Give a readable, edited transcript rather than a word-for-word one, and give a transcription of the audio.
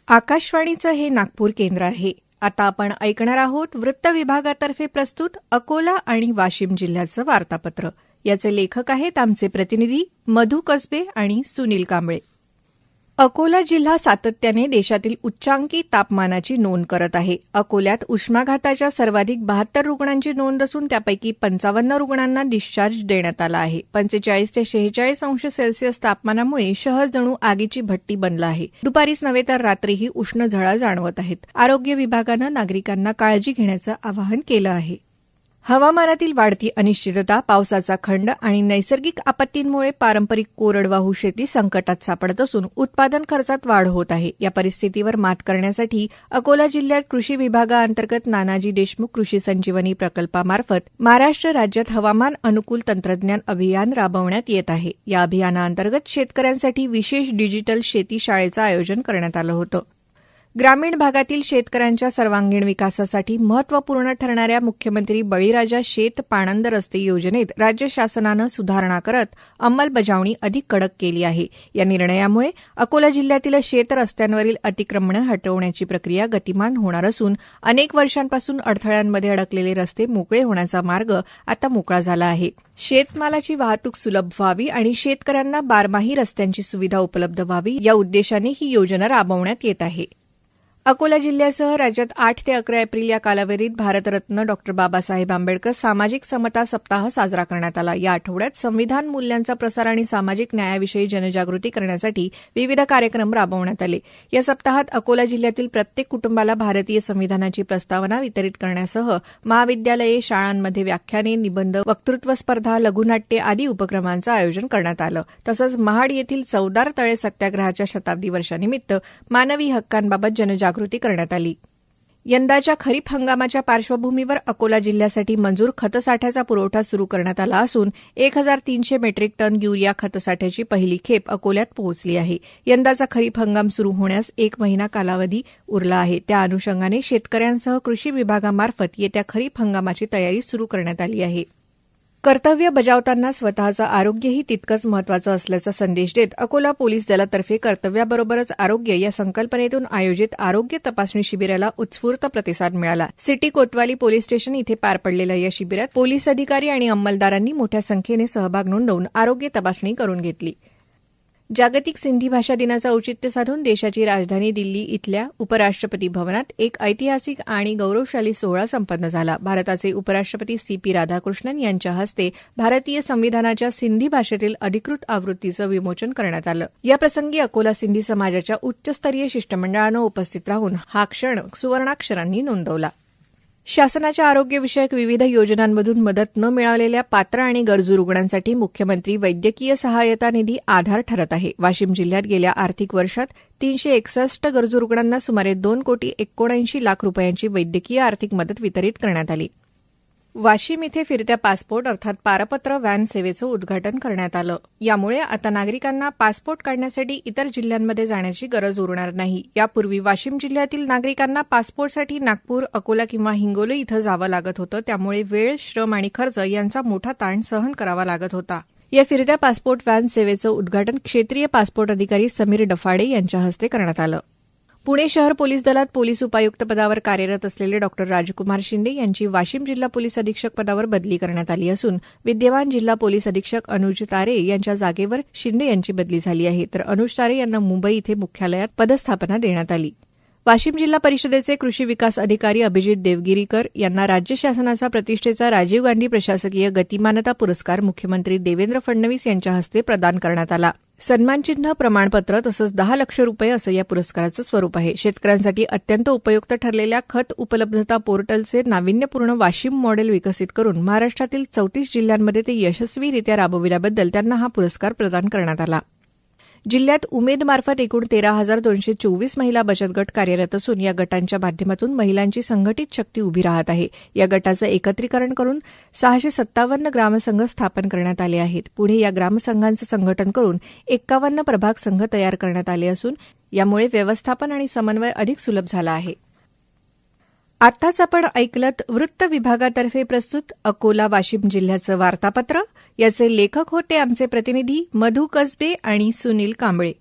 आकाशवाणीचं हे नागपूर केंद्र आहे. आता आपण ऐकणार आहोत वृत्त विभागातर्फे प्रस्तुत अकोला आणि वाशिम जिल्ह्याचं वार्तापत्र. याचे लेखक आहेत आमचे प्रतिनिधी मधु कसबे आणि सुनील कांबळे. अकोला जिल्हा सातत्याने देशातील उच्चांकी तापमानाची नोंद करत आहे. अकोल्यात उष्माघाताच्या सर्वाधिक 72 रुग्णांची नोंद असून त्यापैकी 55 रुग्णांना डिस्चार्ज देण्यात आला आहे. 45 ते 46 अंश सेल्सिअस तापमानामुळे शहर जणू आगीची भट्टी बनलं आहे. दुपारीच नव्हे तर रात्रीही उष्ण झळा जाणवत आहेत. आरोग्य विभागानं नागरिकांना काळजी घेण्याचं आवाहन केलं आहे. हवामानातील वाढती अनिश्चितता, पावसाचा खंड आणि नैसर्गिक आपत्तींमुळे पारंपरिक कोरडवाहू शेती संकटात सापडत असून उत्पादन खर्चात वाढ होत आहे. या परिस्थितीवर मात करण्यासाठी अकोला जिल्ह्यात कृषी विभागाअंतर्गत नानाजी देशमुख कृषी संजीवनी प्रकल्पामार्फत महाराष्ट्र राज्यात हवामान अनुकूल तंत्रज्ञान अभियान राबवण्यात येत आहे. या अभियानाअंतर्गत शेतकऱ्यांसाठी विशेष डिजिटल शेती शाळेचं आयोजन करण्यात आलं होतं. ग्रामीण भागातील शेतकऱ्यांच्या सर्वांगीण विकासासाठी महत्त्वपूर्ण ठरणाऱ्या मुख्यमंत्री बळीराजा शेत पाणंद रस्ते योजनेत राज्य शासनानं सुधारणा करत अंमलबजावणी अधिक कडक केली आहे. या निर्णयामुळे अकोला जिल्ह्यातील शेत रस्त्यांवरील अतिक्रमणं हटवण्याची प्रक्रिया गतिमान होणार असून अनेक वर्षांपासून अडथळ्यांमध्ये अडकलेले रस्ते मोकळे होण्याचा मार्ग आता मोकळा झाला आहे. शेतमालाची वाहतूक सुलभ व्हावी आणि शेतकऱ्यांना बारमाही रस्त्यांची सुविधा उपलब्ध व्हावी या उद्देशाने ही योजना राबवण्यात येत आहे. अकोला जिल्ह्यासह राज्यात 8 ते 11 एप्रिल या कालावधीत भारतरत्न डॉ. बाबासाहेब आंबेडकर सामाजिक समता सप्ताह साजरा करण्यात आला. या आठवड्यात संविधान मूल्यांचा प्रसार आणि सामाजिक न्यायाविषयी जनजागृती करण्यासाठी विविध कार्यक्रम राबवण्यात आले. या सप्ताहात अकोला जिल्ह्यातील प्रत्येक कुटुंबाला भारतीय संविधानाची प्रस्तावना वितरित करण्यासह महाविद्यालये, शाळांमध्ये व्याख्याने, निबंध, वक्तृत्व स्पर्धा, लघुनाट्ये आदी उपक्रमांचं आयोजन करण्यात आलं. तसंच महाड येथील चवदार तळे सत्याग्रहाच्या शताब्दी वर्षानिमित्त मानवी हक्कांबाबत जनजागृती करण्यात आली. यंदाच्या खरीप हंगामाच्या पार्श्वभूमीवर अकोला जिल्ह्यासाठी मंजूर खतसाठ्याचा पुरवठा सुरू करण्यात आला असून 1300 मेट्रिक टन युरिया खतसाठ्याची पहिली खेप अकोल्यात पोहोचली आहे. यंदाचा खरीप हंगाम सुरू होण्यास 1 महिना कालावधी उरला आहे. त्या अनुषंगाने शेतकऱ्यांसह कृषी विभागामार्फत येत्या खरीप हंगामाची तयारी सुरू करण्यात आली आहे. कर्तव्य बजावताना स्वतःचं आरोग्यही तितकंच महत्त्वाचं असल्याचा संदेश देत अकोला पोलीस दलातर्फे कर्तव्याबरोबरच आरोग्य या संकल्पनेतून आयोजित आरोग्य तपासणी शिबिराला उत्स्फूर्त प्रतिसाद मिळाला. सिटी कोतवाली पोलीस स्टेशन इथे पार पडलेल्या या शिबिरात पोलीस अधिकारी आणि अंमलदारांनी मोठ्या संख्येने सहभाग नोंदवून आरोग्य तपासणी करून घेतली. जागतिक सिंधी भाषा दिनाचं औचित्य साधून देशाची राजधानी दिल्ली इथल्या उपराष्ट्रपती भवनात एक ऐतिहासिक आणि गौरवशाली सोहळा संपन्न झाला. भारताचे उपराष्ट्रपती CP राधाकृष्णन यांच्या हस्ते भारतीय संविधानाच्या सिंधी भाषेतील अधिकृत आवृत्तीचं विमोचन करण्यात आलं. याप्रसंगी अकोला सिंधी समाजाच्या उच्चस्तरीय शिष्टमंडळानं उपस्थित राहून हा क्षण सुवर्णाक्षरांनी नोंदवला. शासनाच्या आरोग्यविषयक विविध योजनांमधून मदत न मिळालेल्या पात्र आणि गरजू रुग्णांसाठी मुख्यमंत्री वैद्यकीय सहाय्यता निधी आधार ठरत आहे. वाशिम जिल्ह्यात गेल्या आर्थिक वर्षात 361 गरजू रुग्णांना सुमारे 2,79,00,000 रुपयांची वैद्यकीय आर्थिक मदत वितरित करण्यात आली. वाशिम इथे फिरत्या पासपोर्ट अर्थात पारपत्र व्हॅन सेवेचं उद्घाटन करण्यात आलं. यामुळे आता नागरिकांना पासपोर्ट काढण्यासाठी इतर जिल्ह्यांमध्ये जाण्याची गरज उरणार नाही. यापूर्वी वाशिम जिल्ह्यातील नागरिकांना पासपोर्टसाठी नागपूर, अकोला किंवा हिंगोली इथं जावं लागत होतं. त्यामुळे वेळ, श्रम आणि खर्च यांचा मोठा ताण सहन करावा लागत होता. या फिरत्या पासपोर्ट व्हॅन सेवेचं उद्घाटन क्षेत्रीय पासपोर्ट अधिकारी समीर डफाडे यांच्या हस्ते करण्यात आलं. पुणे शहर पोलीस दलात पोलीस उपायुक्त पदावर कार्यरत असलेले डॉ. राजकुमार शिंदे यांची वाशिम जिल्हा पोलीस अधीक्षक पदावर बदली करण्यात आली असून विद्यमान जिल्हा पोलीस अधीक्षक अनुज तारे यांच्या जागेवर शिंदे यांची बदली झाली आहे. तर अनुज तारे यांना मुंबई इथे मुख्यालयात पदस्थापना देण्यात आली. वाशिम जिल्हा परिषदेचे कृषी विकास अधिकारी अभिजित देवगिरीकर यांना राज्य शासनाचा प्रतिष्ठेचा राजीव गांधी प्रशासकीय गतिमानता पुरस्कार मुख्यमंत्री देवेंद्र फडणवीस यांच्या हस्ते प्रदान करण्यात आला. सन्मानचिन्ह, प्रमाणपत्र तसंच 10 लाख रुपये असं या पुरस्काराचं स्वरूप आहे. शेतकऱ्यांसाठी अत्यंत उपयुक्त ठरलेल्या खत उपलब्धता पोर्टलचे नाविन्यपूर्ण वाशिम मॉडेल विकसित करून महाराष्ट्रातील 34 जिल्ह्यांमध्ये ते यशस्वीरित्या राबविल्याबद्दल त्यांना हा पुरस्कार प्रदान करण्यात आला. जिल्ह्यात उमेदमार्फत एकूण 13,224 महिला बचत गट कार्यरत असून या गटांच्या माध्यमातून महिलांची संघटित शक्ती उभी राहत आहे. या गटाचं एकत्रीकरण करून 657 ग्रामसंघ स्थापन करण्यात आले आहेत. पुढे या ग्रामसंघांचं संघटन करून 51 प्रभाग संघ तयार करण्यात आले असून यामुळे व्यवस्थापन आणि समन्वय अधिक सुलभ झाला आहे. आताच आपण ऐकलत वृत्त विभागातर्फे प्रस्तुत अकोला वाशिम जिल्ह्याचं वार्तापत्र. याचे लेखक होते आमचे प्रतिनिधी मधु कसबे आणि सुनील कांबळे.